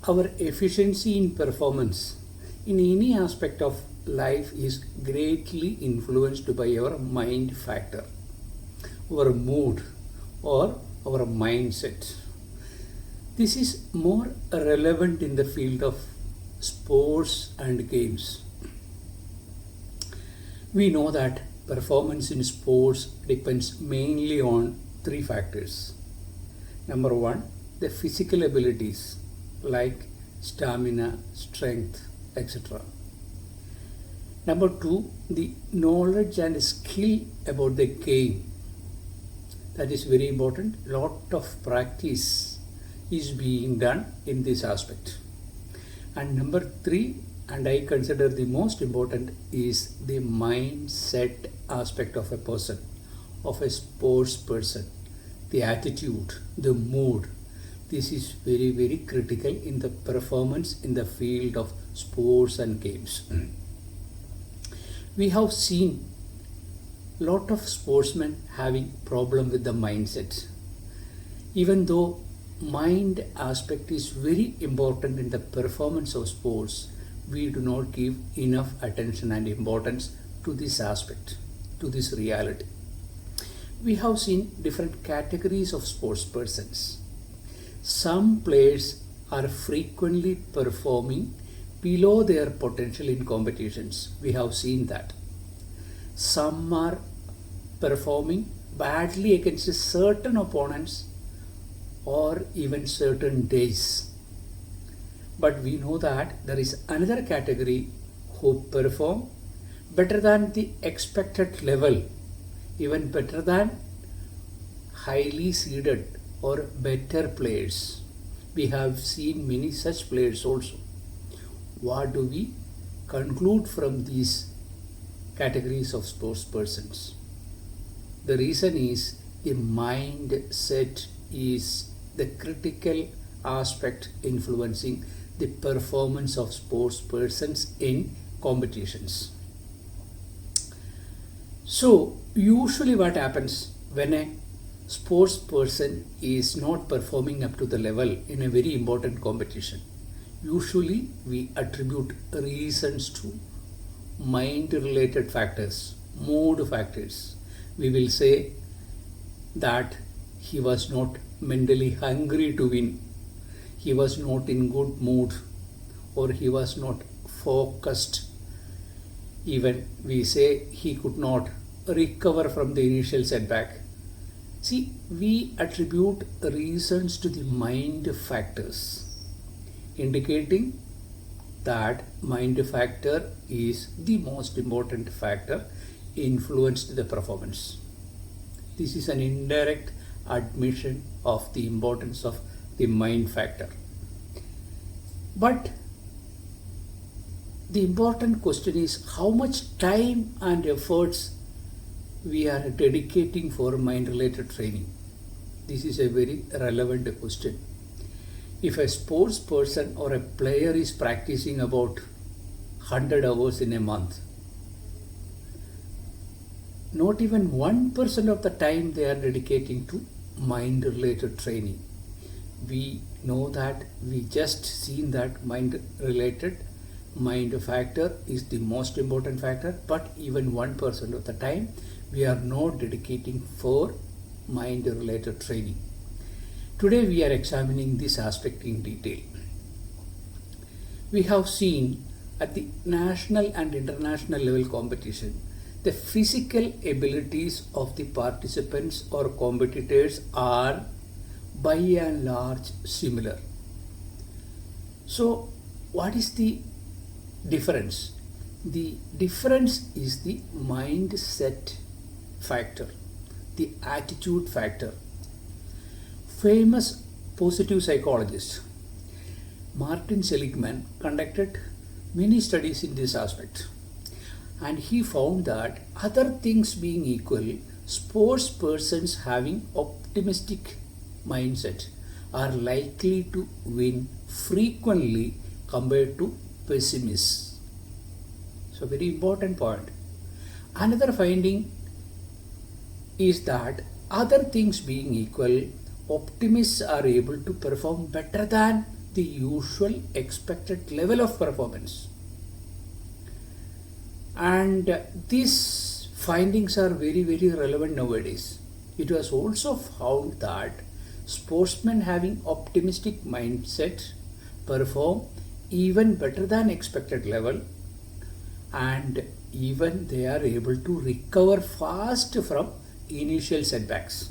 our efficiency in performance in any aspect of life is greatly influenced by our mind factor, our mood, or our mindset. This is more relevant in the field of sports and games. We know that performance in sports depends mainly on three factors. Number one, the physical abilities like stamina, strength, etc. Number two, the knowledge and skill about the game. That is very important. Lot of practice is being done in this aspect. And number three, and I consider the most important, is the mindset aspect of a person, of a sports person, the attitude, the mood. This is very, very critical in the performance in the field of sports and games. We have seen lot of sportsmen having problem with the mindset. Even though mind aspect is very important in the performance of sports, we do not give enough attention and importance to this aspect, to this reality. We have seen different categories of sports persons. Some players are frequently performing below their potential in competitions. We have seen that. Some are performing badly against certain opponents or even certain days. But we know that there is another category who perform better than the expected level, even better than highly seeded or better players. We have seen many such players also. What do we conclude from these categories of sports persons? The reason is the mindset is the critical aspect influencing the performance of sports persons in competitions. So usually what happens when a sports person is not performing up to the level in a very important competition? Usually we attribute reasons to mind related factors, mood factors. We will say that he was not mentally hungry to win, he was not in good mood, or he was not focused. Even we say he could not recover from the initial setback. See, we attribute reasons to the mind factors, indicating that mind factor is the most important factor influenced the performance. This is an indirect admission of the importance of the mind factor. But the important question is how much time and efforts we are dedicating for mind related training. This is a very relevant question. If a sports person or a player is practicing about 100 hours in a month, not even 1% of the time they are dedicating to mind related training. We know that, we just seen that mind factor is the most important factor, but even 1% of the time we are not dedicating for mind related training. Today we are examining this aspect in detail. We have seen at the national and international level competition, the physical abilities of the participants or competitors are by and large similar. So what is the difference? The difference is the mindset factor, the attitude factor. Famous positive psychologist Martin Seligman conducted many studies in this aspect, and he found that other things being equal, sports persons having optimistic mindset are likely to win frequently compared to pessimists. So very important point. Another finding is that other things being equal, optimists are able to perform better than the usual expected level of performance. And these findings are very, very relevant nowadays. It was also found that sportsmen having optimistic mindset perform even better than expected level, and even they are able to recover fast from initial setbacks.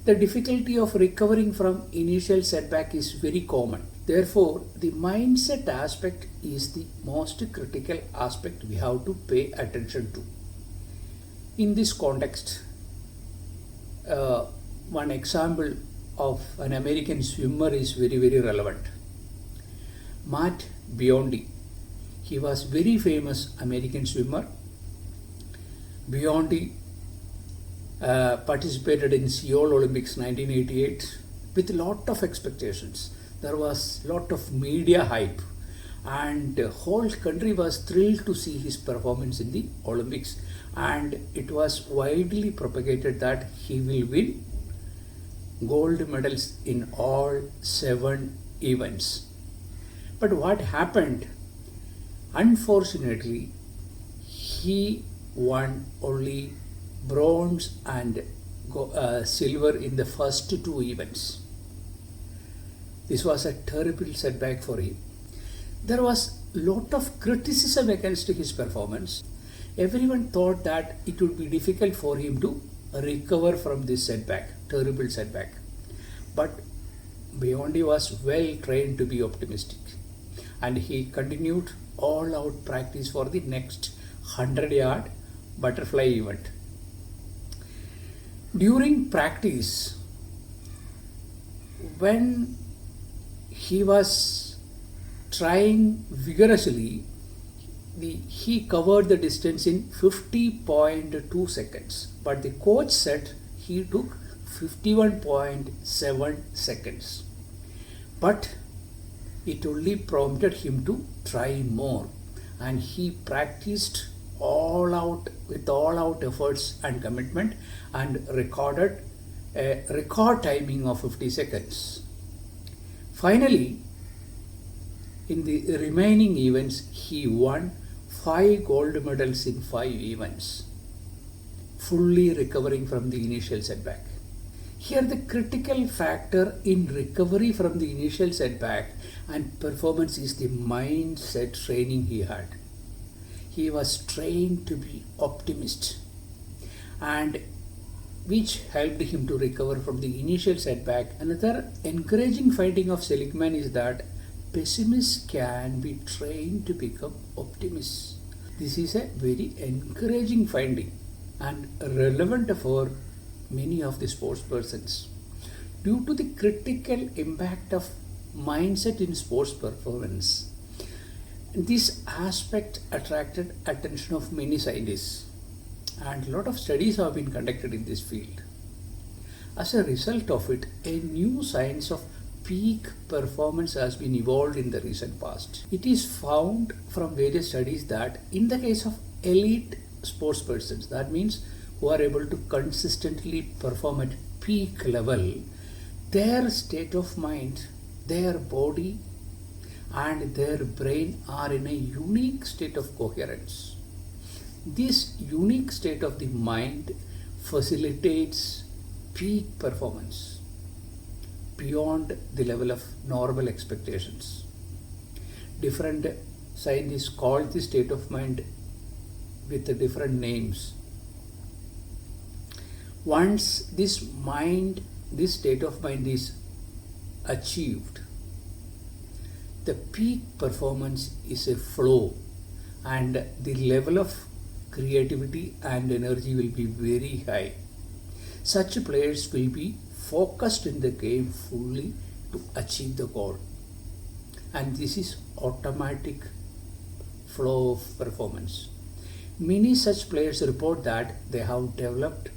The difficulty of recovering from initial setback is very common. Therefore, the mindset aspect is the most critical aspect we have to pay attention to. In this context, one example of an American swimmer is very, very relevant. Matt Biondi. He was very famous American swimmer. Biondi participated in Seoul Olympics 1988 with a lot of expectations. There was a lot of media hype, and the whole country was thrilled to see his performance in the Olympics, and it was widely propagated that he will win gold medals in all 7 events. But what happened? Unfortunately, he won only bronze and silver in the first 2 events. This was a terrible setback for him. There was a lot of criticism against his performance. Everyone thought that it would be difficult for him to recover from this setback, terrible setback. But Biondi was well trained to be optimistic, and he continued all out practice for the next 100-yard butterfly event. During practice, when he was trying vigorously, he covered the distance in 50.2 seconds, but the coach said he took 51.7 seconds. But it only prompted him to try more, and he practiced all out with all out efforts and commitment, and recorded a record timing of 50 seconds. Finally, in the remaining events, he won 5 gold medals in 5 events, fully recovering from the initial setback. Here, the critical factor in recovery from the initial setback and performance is the mindset training he had. He was trained to be optimist, and which helped him to recover from the initial setback. Another encouraging finding of Seligman is that pessimists can be trained to become optimists. This is a very encouraging finding and relevant for many of the sports persons. Due to the critical impact of mindset in sports performance, this aspect attracted attention of many scientists, and a lot of studies have been conducted in this field. As a result of it, a new science of peak performance has been evolved in the recent past. It is found from various studies that in the case of elite sports persons, that means who are able to consistently perform at peak level, their state of mind, their body and their brain are in a unique state of coherence. This unique state of the mind facilitates peak performance beyond the level of normal expectations. Different scientists call this state of mind with different names. Once this state of mind is achieved, the peak performance is a flow, and the level of creativity and energy will be very high. Such players will be focused in the game fully to achieve the goal, and this is automatic flow of performance. Many such players report that they have developed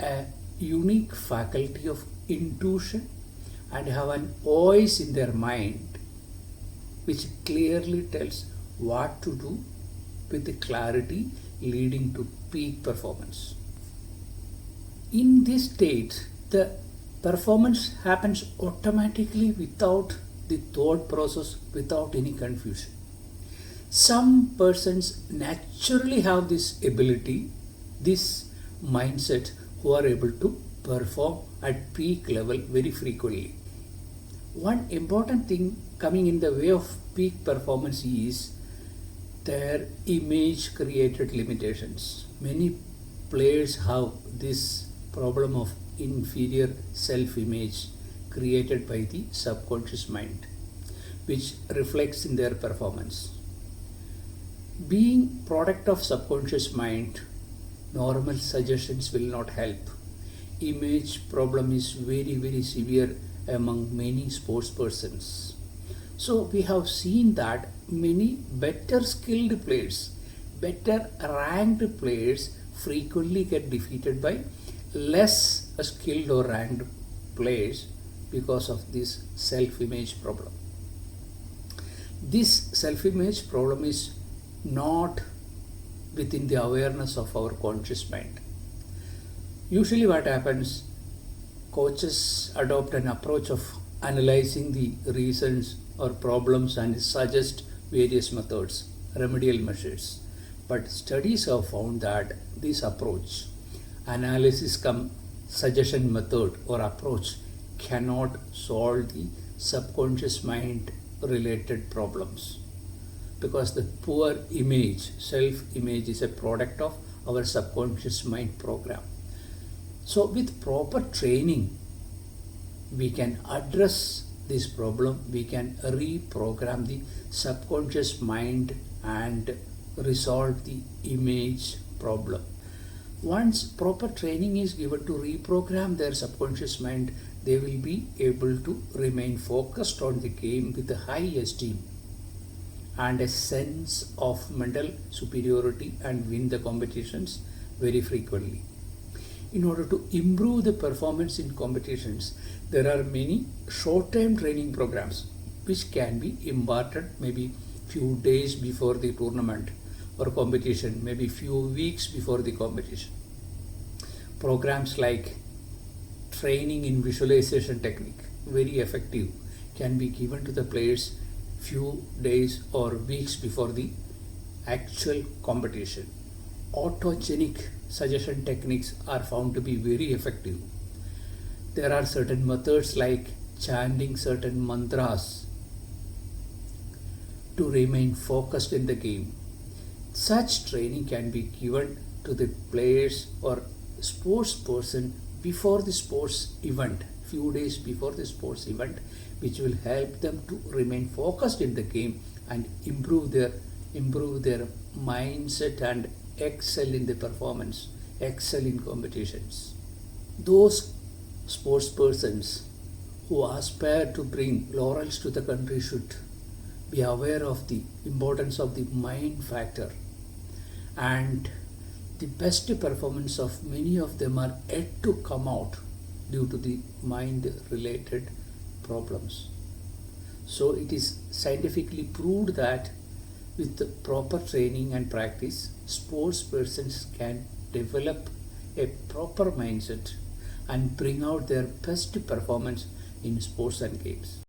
a unique faculty of intuition and have an voice in their mind which clearly tells what to do with the clarity, leading to peak performance. In this state, the performance happens automatically without the thought process without any confusion. Some persons naturally have this ability, this mindset, who are able to perform at peak level very frequently. One important thing coming in the way of peak performance is their image created limitations. Many players have this problem of inferior self image created by the subconscious mind, which reflects in their performance. Being product of subconscious mind, normal suggestions will not help. Image problem is very severe among many sports persons. So we have seen that many better skilled players, better ranked players frequently get defeated by less skilled or ranked players because of this self-image problem. This self-image problem is not within the awareness of our conscious mind. Usually what happens, coaches adopt an approach of analyzing the reasons or problems and suggest various methods, remedial measures. But studies have found that this approach, analysis cum suggestion method or approach, cannot solve the subconscious mind related problems, because the poor image, self-image, is a product of our subconscious mind program. So with proper training, we can address this problem, we can reprogram the subconscious mind and resolve the image problem. Once proper training is given to reprogram their subconscious mind, they will be able to remain focused on the game with a high esteem and a sense of mental superiority and win the competitions very frequently. In order to improve the performance in competitions, there are many short-term training programs which can be imparted maybe few days before the tournament or competition, maybe few weeks before the competition. Programs like training in visualization technique, very effective, can be given to the players few days or weeks before the actual competition. Autogenic suggestion techniques are found to be very effective. There are certain methods like chanting certain mantras to remain focused in the game. Such training can be given to the players or sports person before the sports event, few days before the sports event, which will help them to remain focused in the game and improve their mindset and excel in the performance, excel in competitions. Those sports persons who aspire to bring laurels to the country should be aware of the importance of the mind factor, and the best performance of many of them are yet to come out due to the mind related problems. So it is scientifically proved that with the proper training and practice, sports persons can develop a proper mindset and bring out their best performance in sports and games.